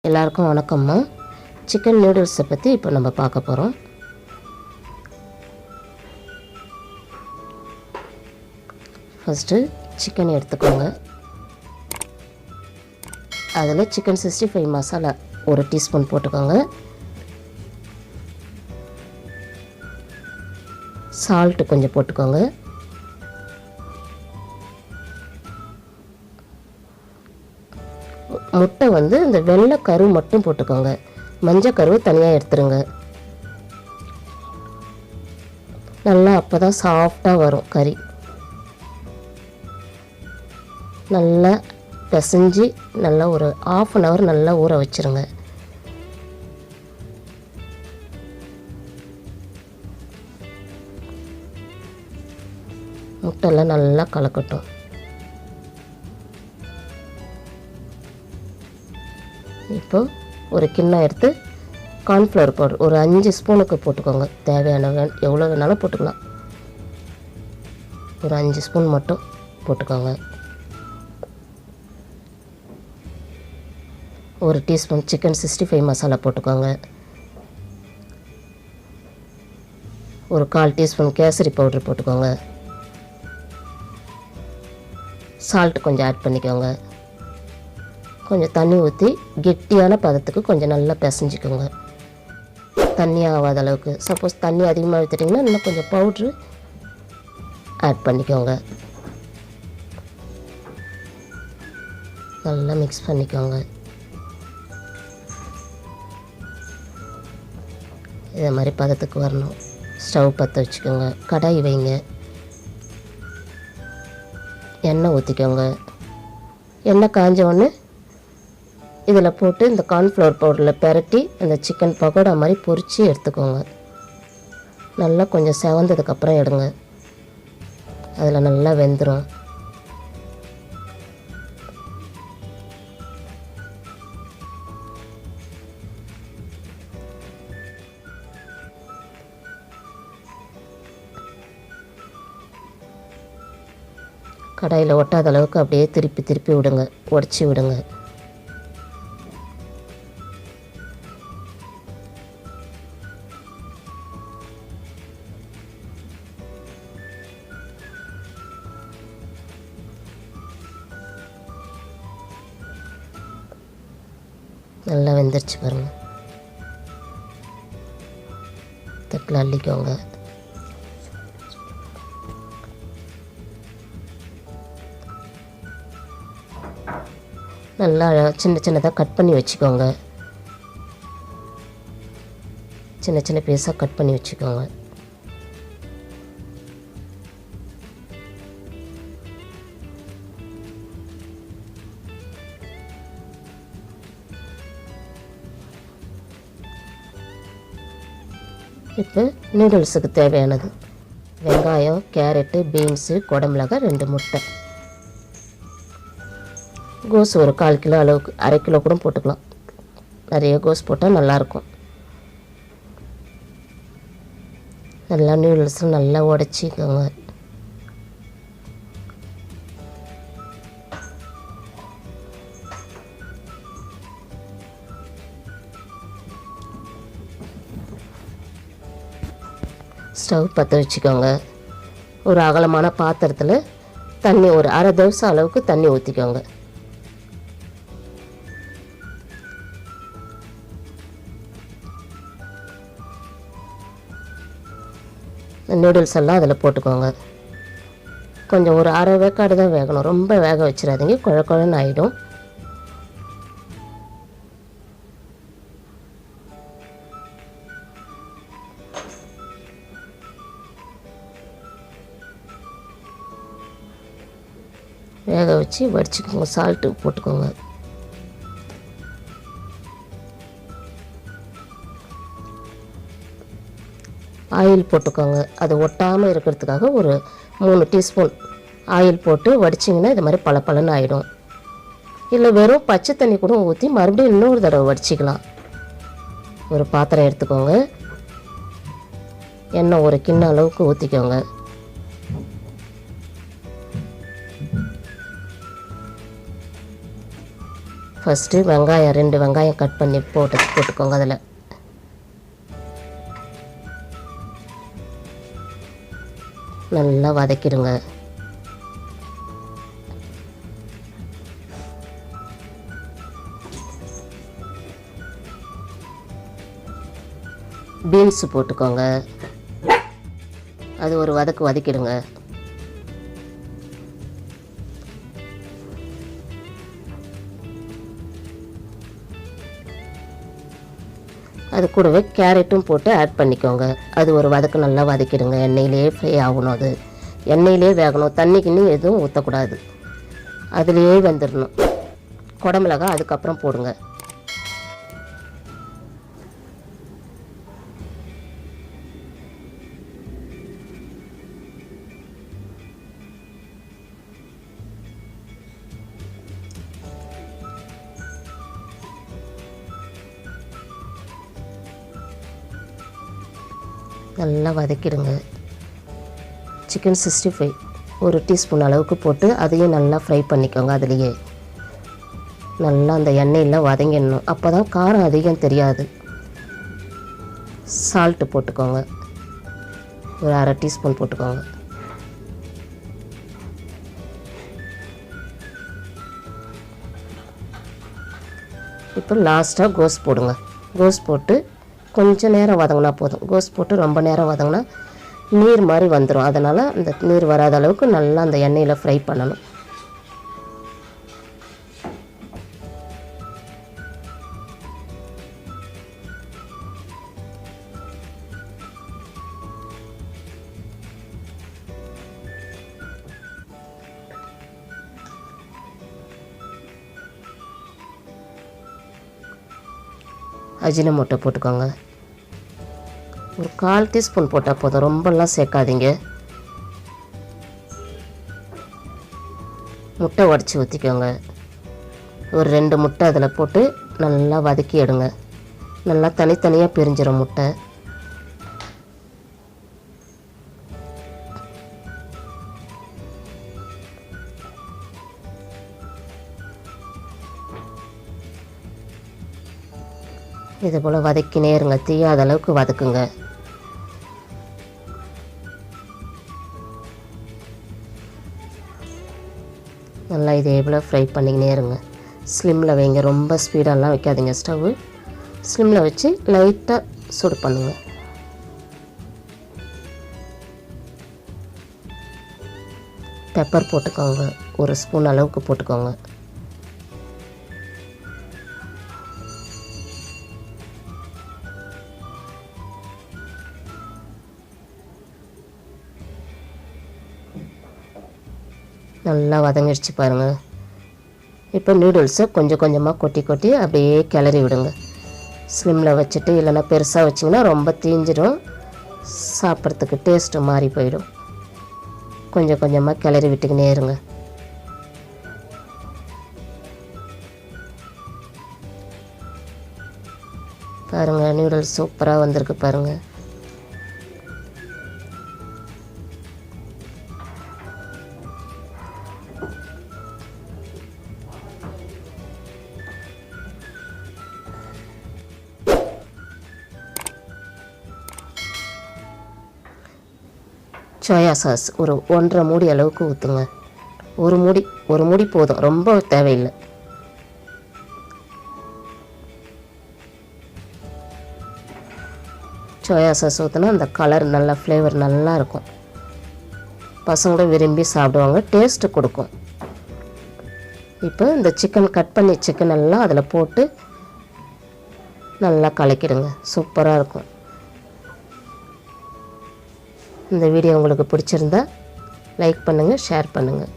எல்லாருக்கும் வணக்கம்மா. சிக்கன் நூடுல்ஸை பற்றி இப்போ நம்ம பார்க்க போகிறோம். ஃபஸ்ட்டு சிக்கன் எடுத்துக்கோங்க. அதில் சிக்கன் 65 மசாலா 1 டீஸ்பூன் போட்டுக்கோங்க. சால்ட்டு கொஞ்சம் போட்டுக்கோங்க. முட்டை வந்து இந்த வெள்ளை கரு மட்டும் போட்டுக்கோங்க. மஞ்சள் கரு தனியாக எடுத்துருங்க. நல்லா அப்போ தான் சாஃப்டாக வரும் கறி. நல்லா பிசைஞ்சு நல்லா ஒரு 1/2 hour நல்லா ஊற வச்சுருங்க. முட்டைலாம் நல்லா கலக்கட்டும். இப்போ ஒரு கிண்ணம் எடுத்து கார்ன்ஃப்ளவர் பவுடர் ஒரு 5 ஸ்பூனுக்கு போட்டுக்கோங்க. தேவையான எவ்வளோ வேணாலும் போட்டுக்கலாம். ஒரு 5 ஸ்பூன் மட்டும் போட்டுக்கோங்க. 1 டீஸ்பூன் சிக்கன் 65 மசாலா போட்டுக்கோங்க. ஒரு 1/4 டீஸ்பூன் கேசரி பவுடர் போட்டுக்கோங்க. சால்ட் கொஞ்சம் ஆட் பண்ணிக்கோங்க. கொஞ்சம் தண்ணி ஊற்றி கெட்டியான பதத்துக்கு கொஞ்சம் நல்லா பிசைஞ்சிக்கோங்க. தண்ணி ஆகாத அளவுக்கு. சப்போஸ் தண்ணி அதிகமாக ஊற்றிட்டிங்கன்னா இன்னும் கொஞ்சம் பவுட்ரு ஆட் பண்ணிக்கோங்க. நல்லா மிக்ஸ் பண்ணிக்கோங்க. இதே மாதிரி பதத்துக்கு வரணும். ஸ்டவ் பற்ற வச்சுக்கோங்க. கடாய் வைங்க. எண்ணெய் ஊற்றிக்கோங்க. எண்ணெய் காஞ்ச உடனே இதில் போட்டு இந்த கார்ன்ஃப்ளவர் பவுடரில் பெரட்டி அந்த சிக்கன் பக்கோடா மாதிரி பொரித்து எடுத்துக்கோங்க. நல்லா கொஞ்சம் செவந்ததுக்கப்புறம் எடுங்க. அதில் நல்லா வெந்துடும். கடாயில் ஒட்டாத அளவுக்கு அப்படியே திருப்பி திருப்பி விடுங்க. உடச்சி விடுங்க. நல்லா வெந்துருச்சு பாருங்கள். தட்டில் அள்ளிக்கோங்க. நல்லா சின்ன சின்னதாக கட் பண்ணி வச்சுக்கோங்க. சின்ன சின்ன பீஸாக கட் பண்ணி வச்சுக்கோங்க. இப்போ நூடுல்ஸுக்கு தேவையானது வெங்காயம், கேரட்டு, பீன்ஸு, குடமிளகாய், 2 முட்டை, கோஸ் ஒரு 1/4 கிலோ அளவுக்கு, 1/2 கிலோ கூட போட்டுக்கலாம். நிறைய கோஸ் போட்டால் நல்லாயிருக்கும். நல்லா நூடுல்ஸும் நல்லா உடச்சிக்கோங்க. ஸ்டவ் பற்ற வச்சுக்கோங்க. ஒரு அகலமான பாத்திரத்தில் தண்ணி ஒரு 1/2 தோசை அளவுக்கு தண்ணி ஊற்றிக்கோங்க. நூடுல்ஸ் எல்லாம் அதில் போட்டுக்கோங்க. கொஞ்சம் ஒரு 1/2 வேக்காடு தான் வேகணும். ரொம்ப வேக வச்சிடாதீங்க, குழ குழன்னு ஆகிடும். வேக வச்சு வடிச்சுக்கோங்க. சால்ட்டு போட்டுக்கோங்க. ஆயில் போட்டுக்கோங்க. அது ஒட்டாமல் இருக்கிறதுக்காக ஒரு 3 டீஸ்பூன் ஆயில் போட்டு வடிச்சிங்கன்னா இது மாதிரி பளபளன்னு ஆகிடும். இல்லை வெறும் பச்சை தண்ணி கூட ஊற்றி மறுபடியும் இன்னொரு தடவை வடிச்சிக்கலாம். ஒரு பாத்திரம் எடுத்துக்கோங்க. எண்ணெய் ஒரு கிண்ண அளவுக்கு ஊற்றிக்கோங்க. ஃபஸ்ட்டு வெங்காயம் 2 வெங்காயம் கட் பண்ணி போட்டுக்கோங்க. அதில் நல்லா வதக்கிடுங்க. பீன்ஸ் போட்டுக்கோங்க. அது ஒரு வதக்கிடுங்க. அது கூடவே கேரட்டும் போட்டு ஆட் பண்ணிக்கோங்க. அது ஒரு நல்லா வதக்கிடுங்க. எண்ணெயிலே ஃப்ரை ஆகணும். அது எண்ணெயிலே வேகணும். தண்ணிக்குன்னு எதுவும் ஊற்றக்கூடாது. அதுலேயே வெந்துடணும். குடமிளகா அதுக்கப்புறம் போடுங்க. நல்லா வதக்கிடுங்க. சிக்கன் 65 1 டீஸ்பூன் அளவுக்கு போட்டு அதையும் நல்லா ஃப்ரை பண்ணிக்கோங்க. அதுலேயே நல்லா அந்த எண்ணெயில் வதங்கிடணும். அப்போ தான் காரம் அதிகம் தெரியாது. சால்ட்டு போட்டுக்கோங்க. ஒரு 1/2 டீஸ்பூன் போட்டுக்கோங்க. இப்போ லாஸ்ட்டாக கோஸ் போடுங்க. கோஸ் போட்டு கொஞ்சம் நேரம் வதங்கினா போதும். கோஸ் போட்டு ரொம்ப நேரம் வதங்கினா நீர் மாதிரி வந்துடும். அதனால் அந்த நீர் வராத அளவுக்கு நல்லா அந்த எண்ணெயில் ஃப்ரை பண்ணணும். அஜினமோட்டோ போட்டுக்கோங்க. ஒரு 1/4 டீஸ்பூன் போட்டால் போதும். ரொம்பலாம் சேர்க்காதீங்க. முட்டை உடச்சி ஊற்றிக்கோங்க. ஒரு 2 முட்டை அதில் போட்டு நல்லா வதக்கி எடுங்க. நல்லா தனித்தனியாக பிரிஞ்சிடும் முட்டை. இது போல் வதக்கினே இருங்க. தீயாத அளவுக்கு வதக்குங்க. நல்லா இதே போல் ஃப்ரை பண்ணிக்கினே இருங்க. ஸ்லிம்மில் வைங்க. ரொம்ப ஸ்பீடெல்லாம் வைக்காதீங்க. ஸ்டவ்வு ஸ்லிம்மில் வச்சு லைட்டாக சூடு பண்ணுங்க. பெப்பர் போட்டுக்கோங்க. 1 ஸ்பூன் அளவுக்கு போட்டுக்கோங்க. நல்லா வதங்கிடுச்சு பாருங்கள். இப்போ நூடுல்ஸை கொஞ்சம் கொஞ்சமாக கொட்டி அப்படியே கிளறி விடுங்க. ஸ்லிம்மில் வச்சுட்டு, இல்லைன்னா பெருசாக வச்சிங்கன்னா ரொம்ப தீஞ்சிடும். சாப்பிட்றதுக்கு டேஸ்ட்டு மாறி போயிடும். கொஞ்சம் கொஞ்சமாக கிளறி விட்டுக்கினே இருங்க. பாருங்கள், நூடுல்ஸ் சூப்பராக வந்திருக்கு பாருங்கள். சோயா சாஸ் ஒரு 1.5 மூடி அளவுக்கு ஊற்றுங்க. ஒரு மூடி போதும். ரொம்ப தேவையில்லை. சோயா சாஸ் ஊற்றினா அந்த கலர் நல்லா ஃப்ளேவர் நல்லா இருக்கும். பசங்களும் விரும்பி சாப்பிடுவாங்க. டேஸ்ட்டு கொடுக்கும். இப்போ இந்த கட் பண்ணி சிக்கன் எல்லாம் அதில் போட்டு நல்லா கலக்கிடுங்க. சூப்பராக இருக்கும். இந்த வீடியோ உங்களுக்கு பிடிச்சிருந்தா லைக் பண்ணுங்கள், ஷேர் பண்ணுங்கள்.